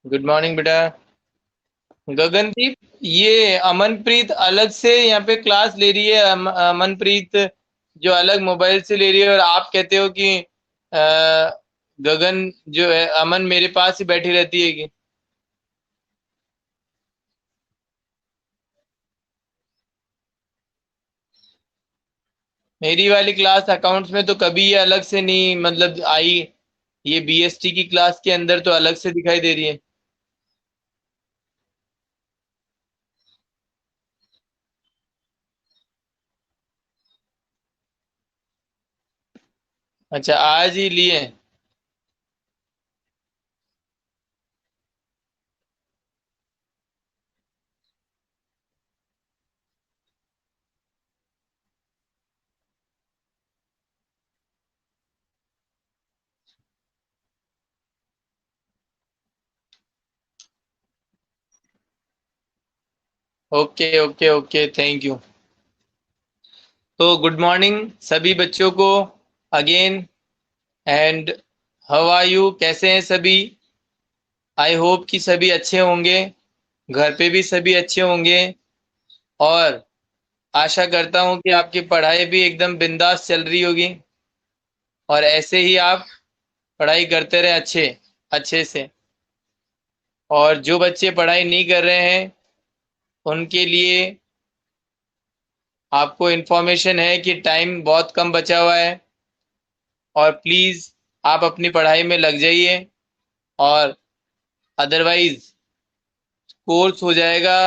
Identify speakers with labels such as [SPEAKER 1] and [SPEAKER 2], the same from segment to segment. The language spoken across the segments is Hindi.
[SPEAKER 1] गुड मॉर्निंग बेटा। गगनदीप, ये अमनप्रीत अलग से यहाँ पे क्लास ले रही है। अमनप्रीत जो अलग मोबाइल से ले रही है, और आप कहते हो कि गगन जो है, अमन मेरे पास ही बैठी रहती है कि। मेरी वाली क्लास अकाउंट्स में तो कभी ये अलग से नहीं मतलब आई। ये बीएसटी की क्लास के अंदर तो अलग से दिखाई दे रही है। अच्छा, आज ही लिए। Okay okay okay, thank you. तो गुड मॉर्निंग सभी बच्चों को again. And how are you, कैसे हैं सभी? आई होप कि सभी अच्छे होंगे, घर पे भी सभी अच्छे होंगे। और आशा करता हूं कि आपकी पढ़ाई भी एकदम बिंदास चल रही होगी, और ऐसे ही आप पढ़ाई करते रहे अच्छे अच्छे से। और जो बच्चे पढ़ाई नहीं कर रहे हैं उनके लिए आपको इन्फॉर्मेशन है कि टाइम बहुत कम बचा हुआ है, और प्लीज़ आप अपनी पढ़ाई में लग जाइए। और अदरवाइज कोर्स हो जाएगा,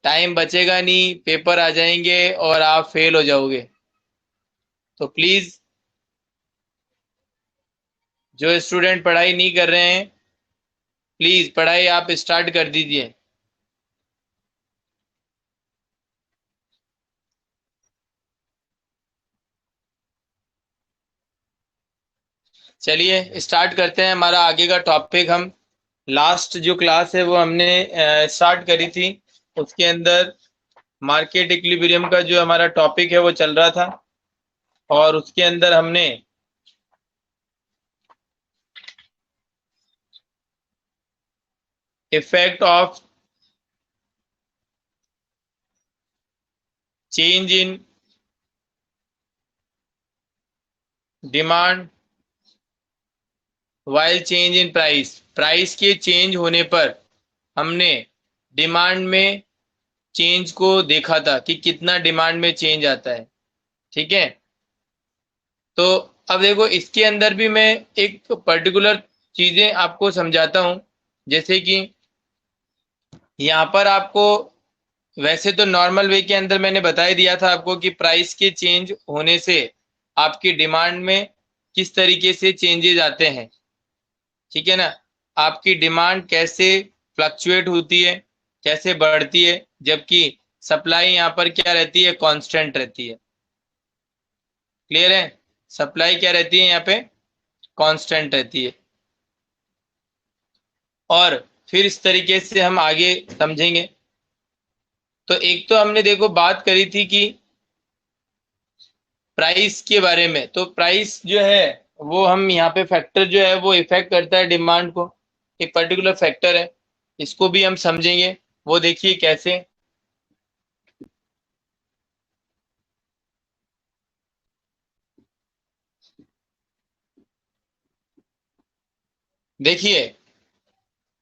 [SPEAKER 1] टाइम बचेगा नहीं, पेपर आ जाएंगे और आप फेल हो जाओगे। तो प्लीज़, जो स्टूडेंट पढ़ाई नहीं कर रहे हैं, प्लीज़ पढ़ाई आप स्टार्ट कर दीजिए। चलिए स्टार्ट करते हैं हमारा आगे का टॉपिक। हम लास्ट जो क्लास है वो हमने स्टार्ट करी थी, उसके अंदर मार्केट इक्विलिब्रियम का जो हमारा टॉपिक है वो चल रहा था। और उसके अंदर हमने effect of change in demand while change in price, price के चेंज होने पर हमने डिमांड में चेंज को देखा था कि कितना डिमांड में चेंज आता है। ठीक है। तो अब देखो, इसके अंदर भी मैं एक पर्टिकुलर चीजें आपको समझाता हूं। जैसे कि यहाँ पर आपको, वैसे तो नॉर्मल वे के अंदर मैंने बता ही दिया था आपको कि प्राइस के चेंज होने से आपकी डिमांड में किस तरीके से चेंजेस आते हैं। ठीक है ना। आपकी डिमांड कैसे फ्लक्चुएट होती है, कैसे बढ़ती है, जबकि सप्लाई यहाँ पर क्या रहती है, कांस्टेंट रहती है। क्लियर है? सप्लाई क्या रहती है यहाँ पे, कांस्टेंट रहती है। और फिर इस तरीके से हम आगे समझेंगे। तो एक तो हमने देखो बात करी थी कि प्राइस के बारे में, तो प्राइस जो है वो हम यहाँ पे फैक्टर जो है वो इफेक्ट करता है डिमांड को, एक पर्टिकुलर फैक्टर है। इसको भी हम समझेंगे। वो देखिए कैसे। देखिए,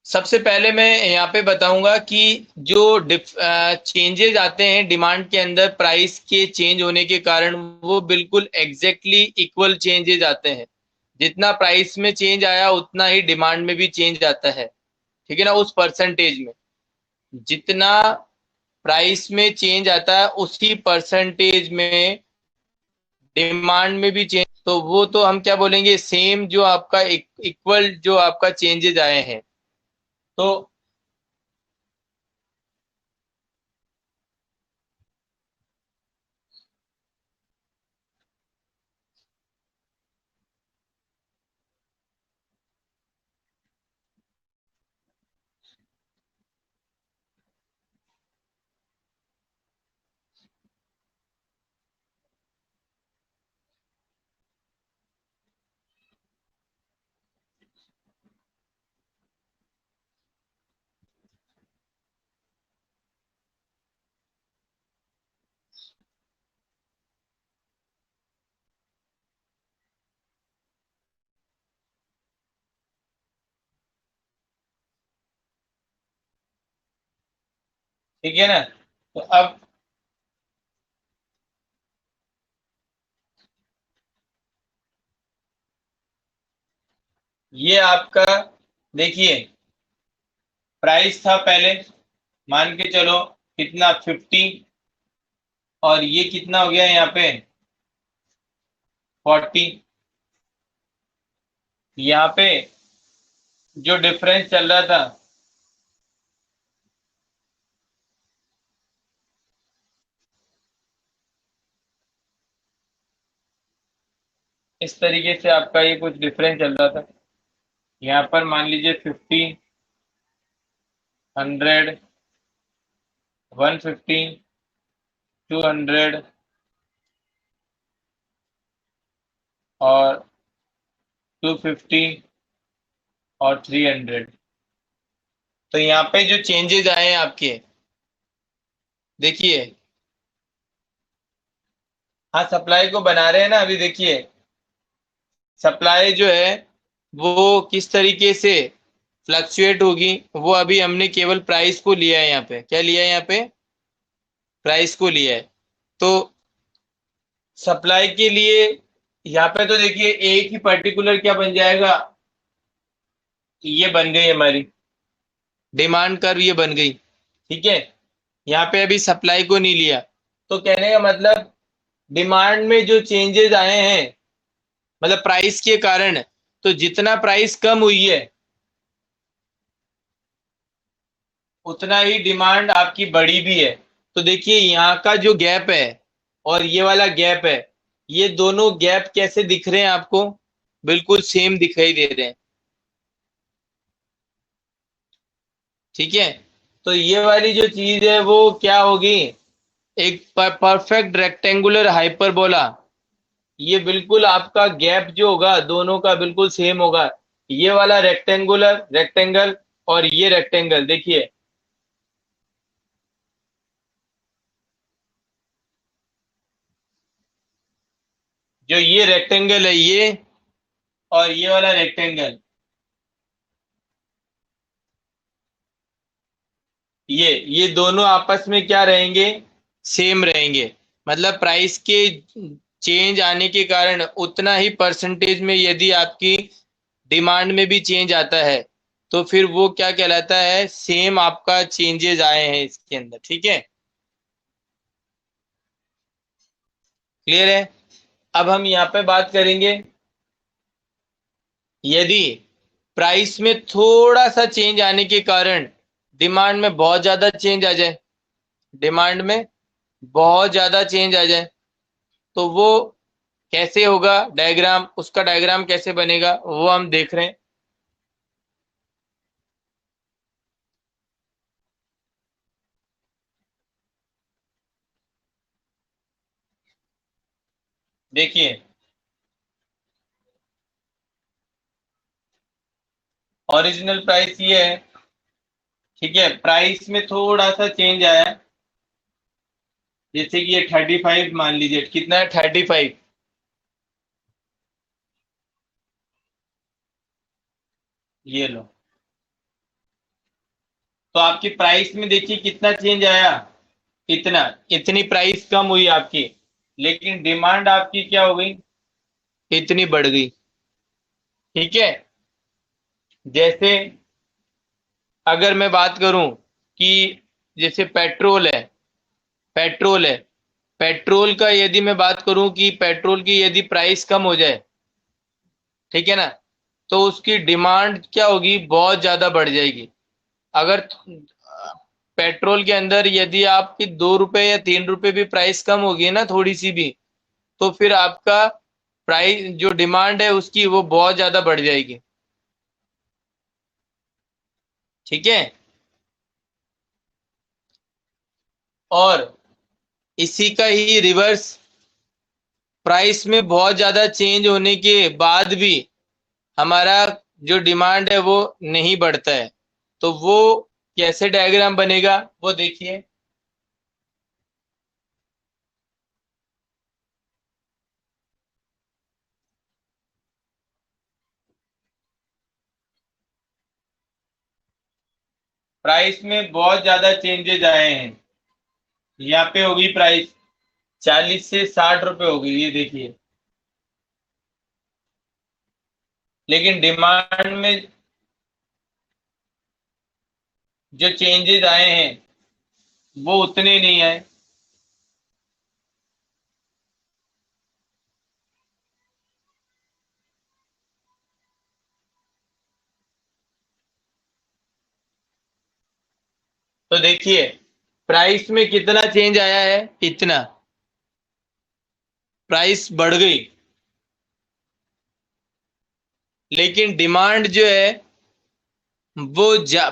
[SPEAKER 1] सबसे पहले मैं यहाँ पे बताऊंगा कि जो चेंजेस आते हैं डिमांड के अंदर प्राइस के चेंज होने के कारण, वो बिल्कुल एग्जैक्टली इक्वल चेंजेस आते हैं। जितना प्राइस में चेंज आया उतना ही डिमांड में भी चेंज आता है। ठीक है ना, उस परसेंटेज में जितना प्राइस में चेंज आता है उसी परसेंटेज में डिमांड में भी चेंज, तो वो तो हम क्या बोलेंगे, सेम जो आपका इक्वल जो आपका चेंजेस आए हैं। तो ठीक है ना। तो अब ये आपका देखिए, प्राइस था पहले, मान के चलो कितना 50, और ये कितना हो गया यहाँ पे 40। यहाँ पे जो डिफरेंस चल रहा था, इस तरीके से आपका ये कुछ डिफरेंस चल रहा था। यहाँ पर मान लीजिए 50, 100, 150, 200 और 250 और 300। तो यहाँ पे जो चेंजेस आए हैं आपके, देखिए, हाँ सप्लाई को बना रहे हैं ना अभी। देखिए सप्लाई जो है वो किस तरीके से फ्लक्चुएट होगी, वो अभी हमने केवल प्राइस को लिया है। यहाँ पे क्या लिया है, यहाँ पे प्राइस को लिया है। तो सप्लाई के लिए यहाँ पे तो देखिए एक ही पर्टिकुलर क्या बन जाएगा, ये बन गई हमारी डिमांड कर्व, ये बन गई। ठीक है, यहाँ पे अभी सप्लाई को नहीं लिया। तो कहने का मतलब डिमांड में जो चेंजेस आए हैं, मतलब प्राइस के कारण, तो जितना प्राइस कम हुई है उतना ही डिमांड आपकी बढ़ी भी है। तो देखिए यहाँ का जो गैप है और ये वाला गैप है, ये दोनों गैप कैसे दिख रहे हैं आपको, बिल्कुल सेम दिखाई दे रहे हैं। ठीक है, तो ये वाली जो चीज है वो क्या होगी, एक परफेक्ट रेक्टेंगुलर हाइपरबोला। ये बिल्कुल आपका गैप जो होगा दोनों का बिल्कुल सेम होगा। ये वाला रेक्टेंगुलर रेक्टेंगल और ये रेक्टेंगल, देखिए जो ये रेक्टेंगल है ये, और ये वाला रेक्टेंगल, ये दोनों आपस में क्या रहेंगे, सेम रहेंगे। मतलब प्राइस के चेंज आने के कारण उतना ही परसेंटेज में यदि आपकी डिमांड में भी चेंज आता है, तो फिर वो क्या कहलाता है, सेम आपका चेंजेस आए हैं इसके अंदर। ठीक है, क्लियर है। अब हम यहाँ पे बात करेंगे, यदि प्राइस में थोड़ा सा चेंज आने के कारण डिमांड में बहुत ज्यादा चेंज आ जाए, डिमांड में बहुत ज्यादा चेंज आ जाए, तो वो कैसे होगा डायग्राम, उसका डायग्राम कैसे बनेगा वो हम देख रहे हैं। देखिए ओरिजिनल प्राइस ये है। ठीक है, प्राइस में थोड़ा सा चेंज आया है, जैसे कि ये 35 मान लीजिए, कितना है 35, ये लो। तो आपकी प्राइस में देखिए कितना चेंज आया, इतना, इतनी प्राइस कम हुई आपकी, लेकिन डिमांड आपकी क्या हो गई, इतनी बढ़ गई। ठीक है, जैसे अगर मैं बात करूं कि जैसे पेट्रोल है, पेट्रोल है, पेट्रोल का यदि मैं बात करूं कि पेट्रोल की यदि प्राइस कम हो जाए, ठीक है ना, तो उसकी डिमांड क्या होगी, बहुत ज्यादा बढ़ जाएगी। अगर पेट्रोल के अंदर यदि आपकी 2 रुपए या 3 रुपए भी प्राइस कम होगी ना, थोड़ी सी भी, तो फिर आपका प्राइस जो डिमांड है उसकी वो बहुत ज्यादा बढ़ जाएगी। ठीक है, और इसी का ही रिवर्स, प्राइस में बहुत ज्यादा चेंज होने के बाद भी हमारा जो डिमांड है वो नहीं बढ़ता है, तो वो कैसे डायग्राम बनेगा वो देखिए। प्राइस में बहुत ज्यादा चेंजेस आए हैं, यहाँ पे होगी प्राइस 40 से 60 रुपए होगी, ये देखिए। लेकिन डिमांड में जो चेंजेस आए हैं वो उतने नहीं आए। तो देखिए प्राइस में कितना चेंज आया है, इतना प्राइस बढ़ गई। लेकिन डिमांड जो है वो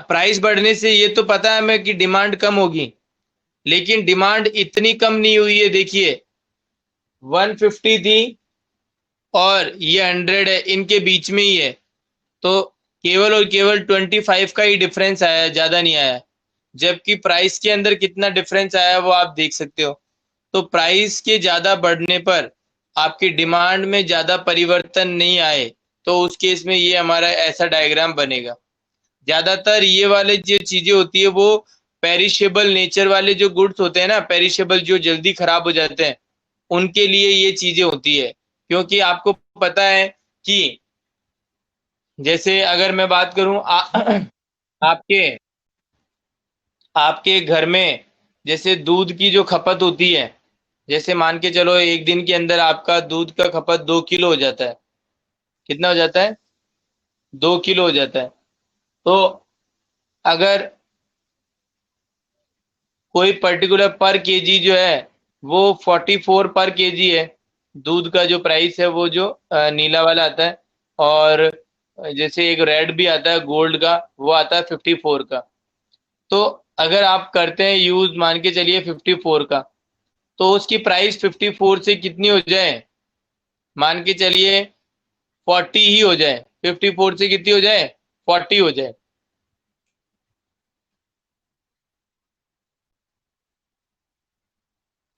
[SPEAKER 1] प्राइस बढ़ने से ये तो पता है हमें कि डिमांड कम होगी, लेकिन डिमांड इतनी कम नहीं हुई है। देखिए 150 थी और ये 100 है, इनके बीच में ही है। तो केवल और केवल 25 का ही डिफरेंस आया है, ज्यादा नहीं आया। जबकि प्राइस के अंदर कितना डिफरेंस आया है वो आप देख सकते हो। तो प्राइस के ज्यादा बढ़ने पर आपकी डिमांड में ज्यादा परिवर्तन नहीं आए, तो उस केस में ये हमारा ऐसा डायग्राम बनेगा। ज्यादातर ये वाले जो चीजें होती है वो पेरिशेबल नेचर वाले जो गुड्स होते हैं ना, पेरिशेबल जो जल्दी खराब हो जाते हैं, उनके लिए ये चीजें होती है। क्योंकि आपको पता है कि जैसे अगर मैं बात करूं आपके आपके घर में जैसे दूध की जो खपत होती है, जैसे मान के चलो एक दिन के अंदर आपका दूध का खपत 2 किलो हो जाता है। कितना हो जाता है? 2 किलो हो जाता है। तो अगर कोई पर्टिकुलर पर केजी जो है वो 44 पर केजी है, दूध का जो प्राइस है वो जो नीला वाला आता है। और जैसे एक रेड भी आता है गोल्ड का, वो आता है 54 का। तो अगर आप करते हैं यूज, मान के चलिए 54 का, तो उसकी प्राइस 54 से कितनी हो जाए, मान के चलिए 40 ही हो जाए। 54 से कितनी हो जाए? 40 हो जाए।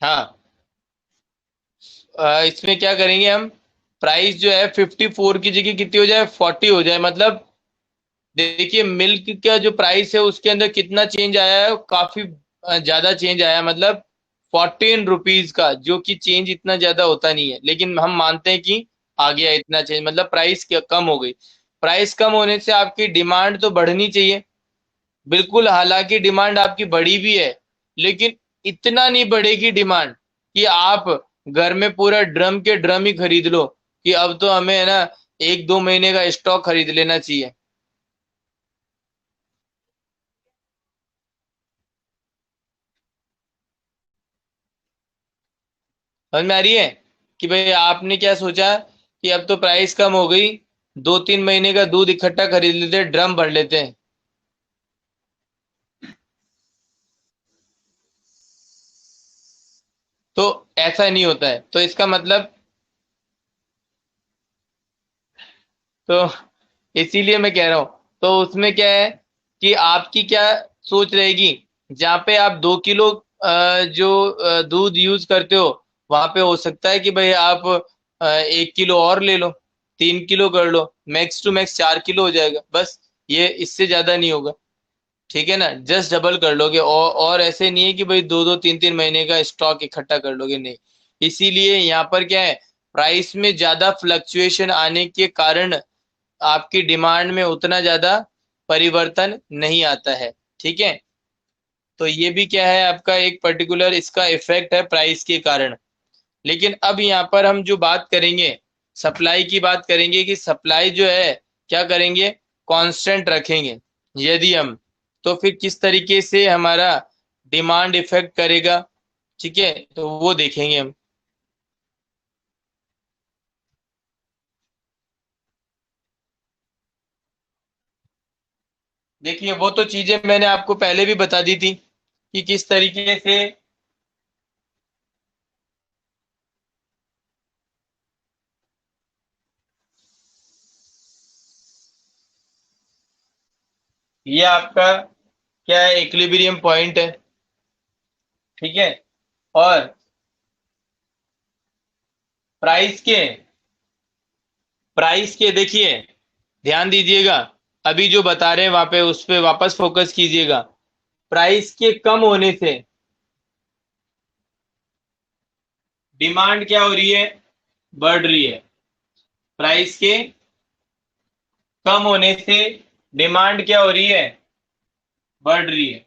[SPEAKER 1] हाँ, इसमें क्या करेंगे हम, प्राइस जो है 54 की जगह कितनी हो जाए, 40 हो जाए। मतलब देखिए मिल्क का जो प्राइस है उसके अंदर कितना चेंज आया है, काफी ज्यादा चेंज आया है। मतलब 14 रुपीज का, जो कि चेंज इतना ज्यादा होता नहीं है, लेकिन हम मानते हैं कि आ गया इतना चेंज, मतलब प्राइस कम हो गई। प्राइस कम होने से आपकी डिमांड तो बढ़नी चाहिए, बिल्कुल। हालांकि डिमांड आपकी बढ़ी भी है, लेकिन इतना नहीं बढ़ेगी डिमांड कि आप घर में पूरा ड्रम के ड्रम ही खरीद लो, कि अब तो हमें है ना 1-2 महीने का स्टॉक खरीद लेना चाहिए। समझ में आ रही है कि भाई आपने क्या सोचा कि अब तो प्राइस कम हो गई, 2-3 महीने का दूध इकट्ठा खरीद लेते हैं, ड्रम भर लेते हैं। तो ऐसा नहीं होता है। तो इसका मतलब, तो इसीलिए मैं कह रहा हूँ। तो उसमें क्या है कि आपकी क्या सोच रहेगी, जहाँ पे आप 2 किलो जो दूध यूज करते हो, वहां पे हो सकता है कि भाई आप 1 किलो और ले लो, 3 किलो कर लो, मैक्स टू मैक्स 4 किलो हो जाएगा बस। ये इससे ज्यादा नहीं होगा, ठीक है ना। जस्ट डबल कर लोगे। और ऐसे नहीं है कि भाई 2-2 3-3 महीने का स्टॉक इकट्ठा कर लोगे, नहीं। इसीलिए यहाँ पर क्या है, प्राइस में ज्यादा फ्लक्चुएशन आने के कारण आपकी डिमांड में उतना ज्यादा परिवर्तन नहीं आता है, ठीक है। तो ये भी क्या है, आपका एक पर्टिकुलर इसका इफेक्ट है प्राइस के कारण। लेकिन अब यहाँ पर हम जो बात करेंगे, सप्लाई की बात करेंगे कि सप्लाई जो है क्या करेंगे, कांस्टेंट रखेंगे। यदि हम, तो फिर किस तरीके से हमारा डिमांड इफेक्ट करेगा, ठीक है, तो वो देखेंगे हम। देखिए वो तो चीजें मैंने आपको पहले भी बता दी थी कि किस तरीके से ये आपका क्या है, इक्विलिब्रियम पॉइंट है, ठीक है। और प्राइस के प्राइस के देखिए, ध्यान दीजिएगा, अभी जो बता रहे हैं वहां पे उस पे वापस फोकस कीजिएगा। प्राइस के कम होने से डिमांड क्या हो रही है, बढ़ रही है। प्राइस के कम होने से डिमांड क्या हो रही है, बढ़ रही है।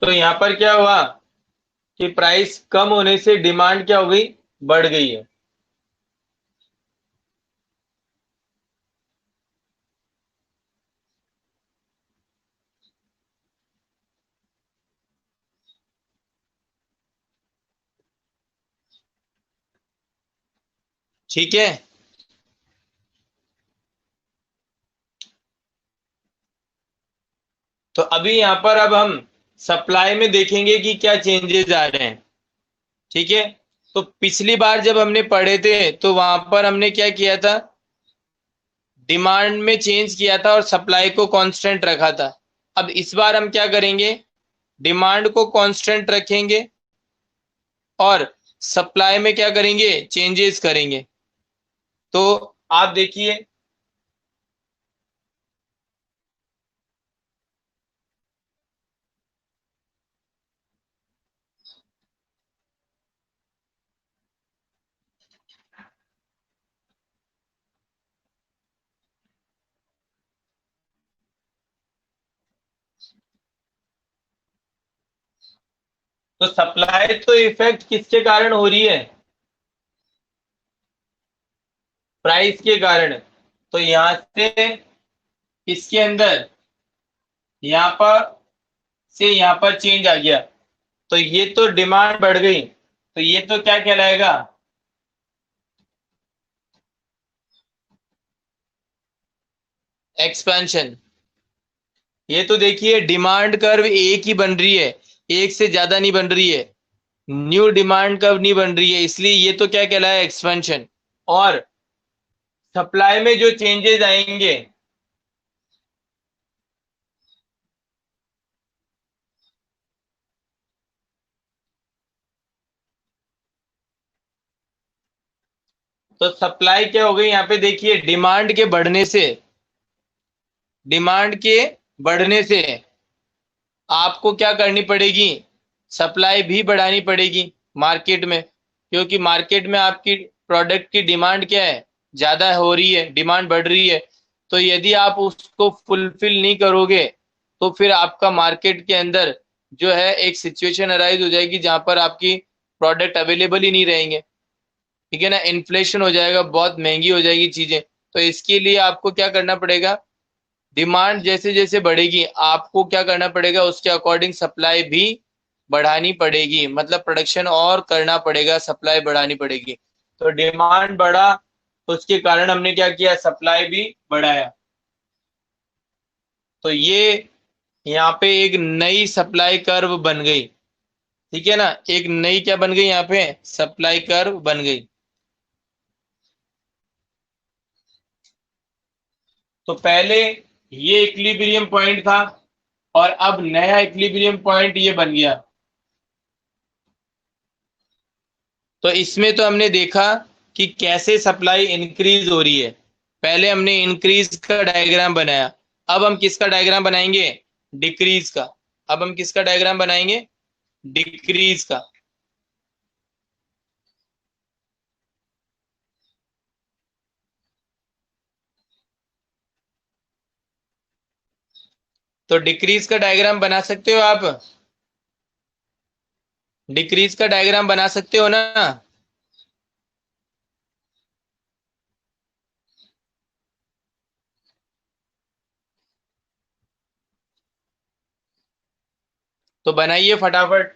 [SPEAKER 1] तो यहां पर क्या हुआ कि प्राइस कम होने से डिमांड क्या हो गई, बढ़ गई है। ठीक है। तो अभी यहां पर अब हम सप्लाई में देखेंगे कि क्या चेंजेस आ रहे हैं। ठीक है। तो पिछली बार जब हमने पढ़े थे तो वहां पर हमने क्या किया था, डिमांड में चेंज किया था और सप्लाई को कांस्टेंट रखा था। अब इस बार हम क्या करेंगे, डिमांड को कांस्टेंट रखेंगे और सप्लाई में क्या करेंगे, चेंजेस करेंगे। तो आप देखिए, तो सप्लाई तो इफेक्ट किसके कारण हो रही है, प्राइस के कारण। तो यहां से इसके अंदर, यहां पर से यहां पर चेंज आ गया, तो ये तो डिमांड बढ़ गई, तो ये तो क्या कहलाएगा, एक्सपेंशन। ये तो देखिए डिमांड कर्व एक ही बन रही है, एक से ज्यादा नहीं बन रही है, न्यू डिमांड कर्व नहीं बन रही है, इसलिए ये तो क्या कहलाया, एक्सपेंशन। और सप्लाई में जो चेंजेस आएंगे, तो सप्लाई क्या हो गई, यहाँ पे देखिए डिमांड के बढ़ने से आपको क्या करनी पड़ेगी, सप्लाई भी बढ़ानी पड़ेगी मार्केट में, क्योंकि मार्केट में आपकी प्रोडक्ट की डिमांड क्या है, ज्यादा हो रही है, डिमांड बढ़ रही है। तो यदि आप उसको फुलफिल नहीं करोगे तो फिर आपका मार्केट के अंदर जो है एक सिचुएशन अराइज हो जाएगी जहां पर आपकी प्रोडक्ट अवेलेबल ही नहीं रहेंगे। ठीक है ना, इन्फ्लेशन हो जाएगा, बहुत महंगी हो जाएगी चीजें। तो इसके लिए आपको क्या करना पड़ेगा, डिमांड जैसे जैसे बढ़ेगी आपको क्या करना पड़ेगा, उसके अकॉर्डिंग सप्लाई भी बढ़ानी पड़ेगी, मतलब प्रोडक्शन और करना पड़ेगा, सप्लाई बढ़ानी पड़ेगी। तो डिमांड बढ़ा, उसके कारण हमने क्या किया, सप्लाई भी बढ़ाया। तो ये यहाँ पे एक नई सप्लाई कर्व बन गई। ठीक है ना, एक नई क्या बन गई, यहाँ पे सप्लाई कर्व बन गई। तो पहले ये इक्विलिब्रियम पॉइंट था और अब नया इक्विलिब्रियम पॉइंट ये बन गया। तो इसमें तो हमने देखा कि कैसे सप्लाई इंक्रीज हो रही है, पहले हमने इंक्रीज का डायग्राम बनाया। अब हम किसका डायग्राम बनाएंगे, डिक्रीज का। अब हम किसका डायग्राम बनाएंगे, डिक्रीज का। तो डिक्रीज का डायग्राम बना सकते हो आप, डिक्रीज का डायग्राम बना सकते हो ना। तो बनाइए फटाफट।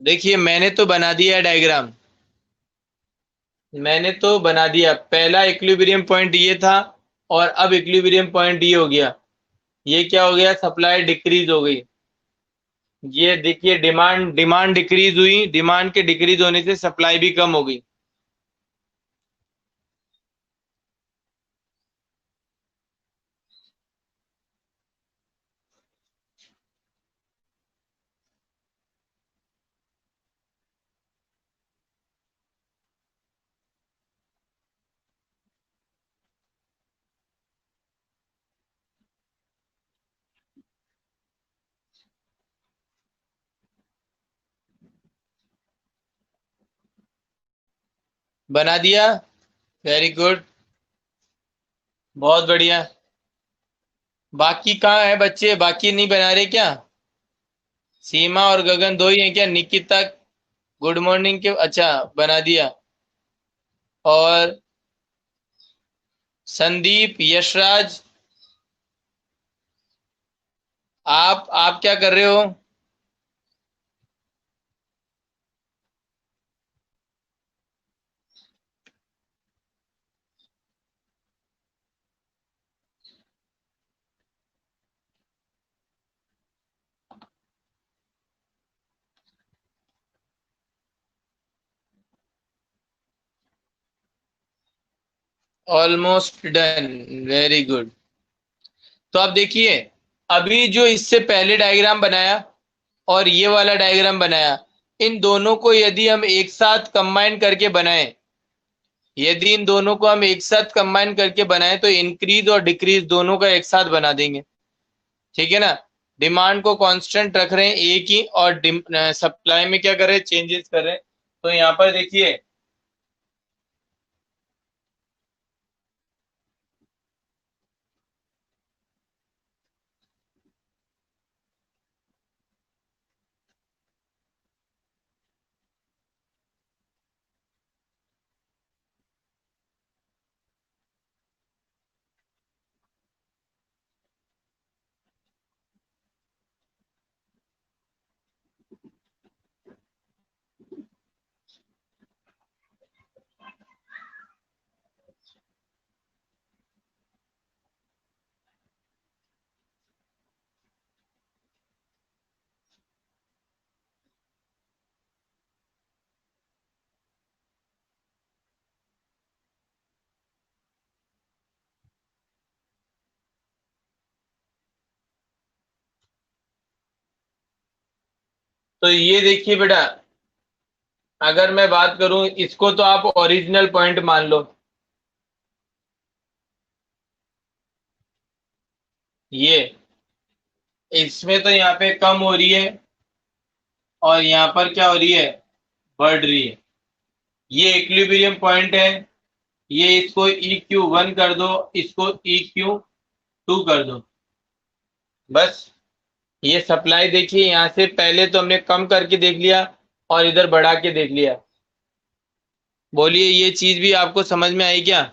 [SPEAKER 1] देखिए मैंने तो बना दिया है डायग्राम। मैंने तो बना दिया, पहला इक्विलिब्रियम पॉइंट ये था और अब इक्विलिब्रियम पॉइंट ये हो गया। ये क्या हो गया, सप्लाई डिक्रीज हो गई। ये देखिए, डिमांड डिमांड डिक्रीज हुई, डिमांड के डिक्रीज होने से सप्लाई भी कम हो गई। बना दिया। Very good. बहुत बढ़िया। बाकी कहाँ है बच्चे, बाकी नहीं बना रहे क्या? सीमा और गगन दो ही हैं क्या? निकिता गुड मॉर्निंग के, अच्छा बना दिया। और संदीप, यशराज, आप क्या कर रहे हो? Almost done. Very good. तो आप देखिए, अभी जो इससे पहले डायग्राम बनाया और ये वाला डायग्राम बनाया, इन दोनों को यदि हम एक साथ कंबाइन करके बनाएं, यदि इन दोनों को हम एक साथ कंबाइन करके बनाएं तो इंक्रीज और डिक्रीज दोनों का एक साथ बना देंगे। ठीक है ना? डिमांड को कांस्टेंट रख रहे हैं एक ही, और सप्लाई में क्या कर रहे हैं, चेंजेस कर रहे हैं। तो यहाँ पर देखिए, तो ये देखिए बेटा, अगर मैं बात करूं, इसको तो आप ओरिजिनल पॉइंट मान लो। ये इसमें तो यहाँ पे कम हो रही है और यहाँ पर क्या हो रही है, बढ़ रही है। ये इक्विलिब्रियम पॉइंट है। ये इसको EQ1 कर दो, इसको EQ2 कर दो, बस। ये सप्लाई देखिए, यहाँ से पहले तो हमने कम करके देख लिया और इधर बढ़ा के देख लिया। बोलिए, ये चीज भी आपको समझ में आई क्या?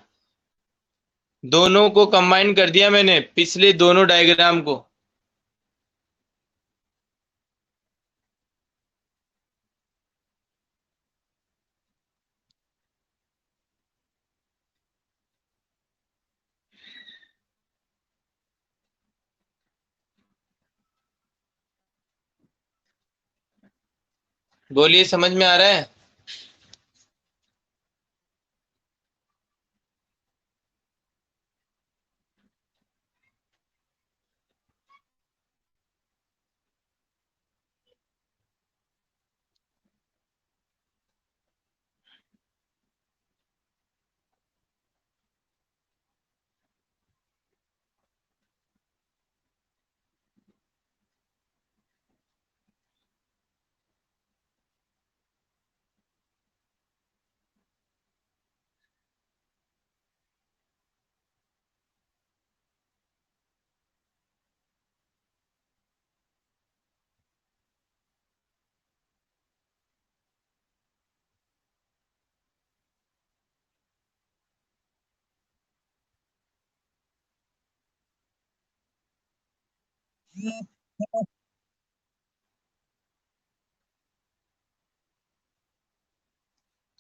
[SPEAKER 1] दोनों को कंबाइन कर दिया मैंने, पिछले दोनों डायग्राम को। बोलिए, समझ में आ रहा है?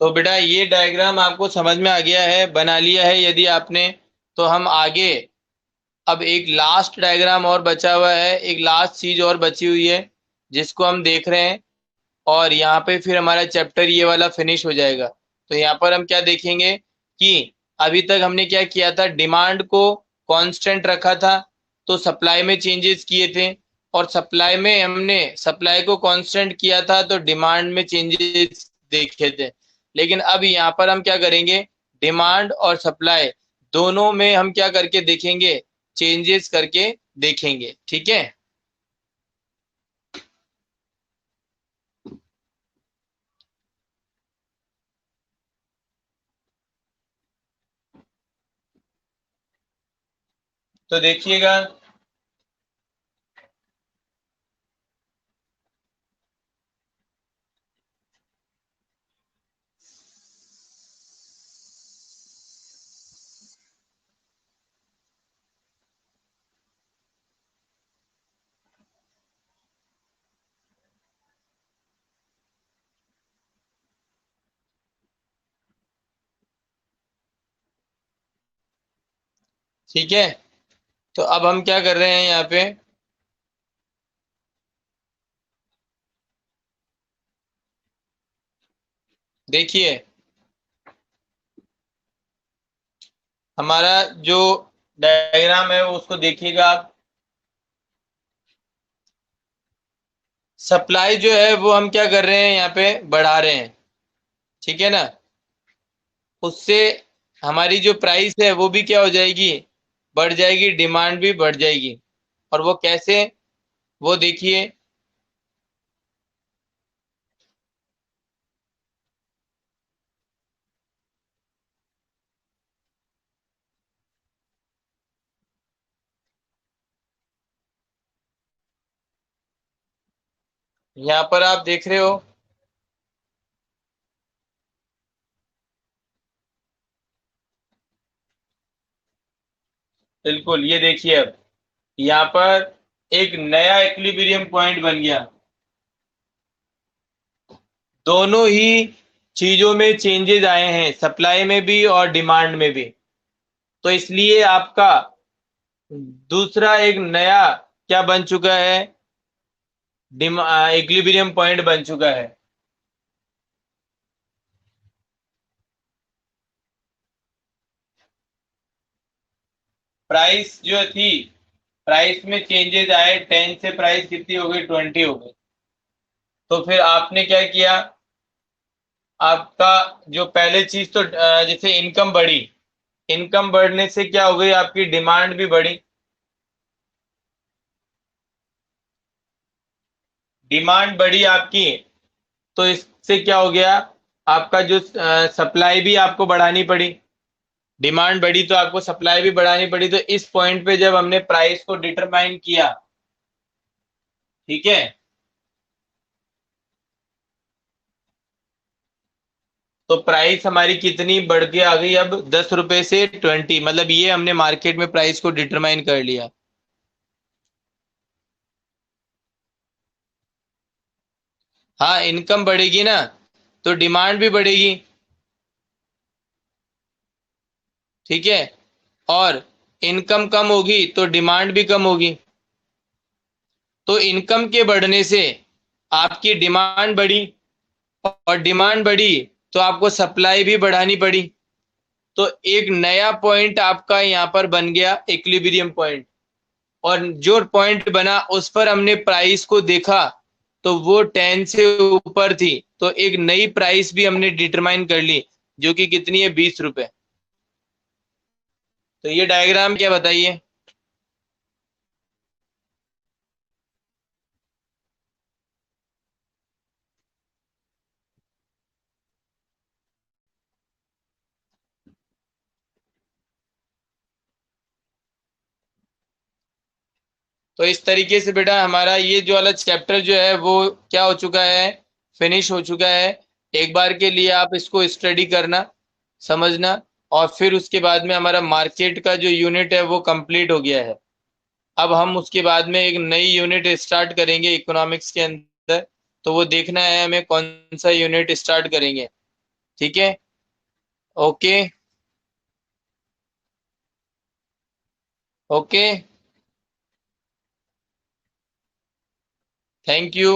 [SPEAKER 1] तो बेटा ये डायग्राम आपको समझ में आ गया है, बना लिया है यदि आपने, तो हम आगे अब एक लास्ट डायग्राम और बचा हुआ है, एक लास्ट चीज और बची हुई है जिसको हम देख रहे हैं, और यहाँ पे फिर हमारा चैप्टर ये वाला फिनिश हो जाएगा। तो यहाँ पर हम क्या देखेंगे कि अभी तक हमने क्या किया था, डिमांड को कांस्टेंट रखा था, तो सप्लाई में चेंजेस किए थे, और सप्लाई में हमने सप्लाई को कांस्टेंट किया था तो डिमांड में चेंजेस देखे थे। लेकिन अब यहाँ पर हम क्या करेंगे, डिमांड और सप्लाई दोनों में हम क्या करके देखेंगे, चेंजेस करके देखेंगे। ठीक है। तो देखिएगा, ठीक है। तो अब हम क्या कर रहे हैं यहाँ पे, देखिए हमारा जो डायग्राम है उसको देखिएगा आप। सप्लाई जो है वो हम क्या कर रहे हैं, यहाँ पे बढ़ा रहे हैं, ठीक है ना। उससे हमारी जो प्राइस है वो भी क्या हो जाएगी, बढ़ जाएगी, डिमांड भी बढ़ जाएगी। और वो कैसे, वो देखिए, यहाँ पर आप देख रहे हो, बिल्कुल ये देखिए, अब यहाँ पर एक नया इक्विलिब्रियम पॉइंट बन गया। दोनों ही चीजों में चेंजेस आए हैं, सप्लाई में भी और डिमांड में भी। तो इसलिए आपका दूसरा एक नया क्या बन चुका है, इक्विलिब्रियम पॉइंट बन चुका है। प्राइस जो थी, प्राइस में चेंजेस आए, 10 से प्राइस कितनी हो गई, 20 हो गई। तो फिर आपने क्या किया, आपका जो पहले चीज तो जैसे इनकम बढ़ी, इनकम बढ़ने से क्या हो गई, आपकी डिमांड भी बढ़ी। डिमांड बढ़ी आपकी, तो इससे क्या हो गया, आपका जो सप्लाई भी आपको बढ़ानी पड़ी। डिमांड बढ़ी तो आपको सप्लाई भी बढ़ानी पड़ी। तो इस पॉइंट पे जब हमने प्राइस को डिटरमाइन किया, ठीक है, तो प्राइस हमारी कितनी बढ़ के आ गई, अब 10 रुपए से 20, मतलब ये हमने मार्केट में प्राइस को डिटरमाइन कर लिया। हाँ, इनकम बढ़ेगी ना तो डिमांड भी बढ़ेगी, ठीक है। और इनकम कम होगी तो डिमांड भी कम होगी। तो इनकम के बढ़ने से आपकी डिमांड बढ़ी, और डिमांड बढ़ी तो आपको सप्लाई भी बढ़ानी पड़ी। तो एक नया पॉइंट आपका यहाँ पर बन गया, इक्विलिब्रियम पॉइंट। और जो पॉइंट बना उस पर हमने प्राइस को देखा, तो वो 10 से ऊपर थी, तो एक नई प्राइस भी हमने डिटरमाइन कर ली, जो कि कितनी है, 20 रुपए। तो ये डायग्राम क्या बताइए। तो इस तरीके से बेटा हमारा ये जो वाला चैप्टर जो है वो क्या हो चुका है, फिनिश हो चुका है। एक बार के लिए आप इसको स्टडी करना, समझना, और फिर उसके बाद में हमारा मार्केट का जो यूनिट है वो कंप्लीट हो गया है। अब हम उसके बाद में एक नई यूनिट स्टार्ट करेंगे इकोनॉमिक्स के अंदर। तो वो देखना है हमें कौन सा यूनिट स्टार्ट करेंगे, ठीक है, ओके ओके, थैंक यू।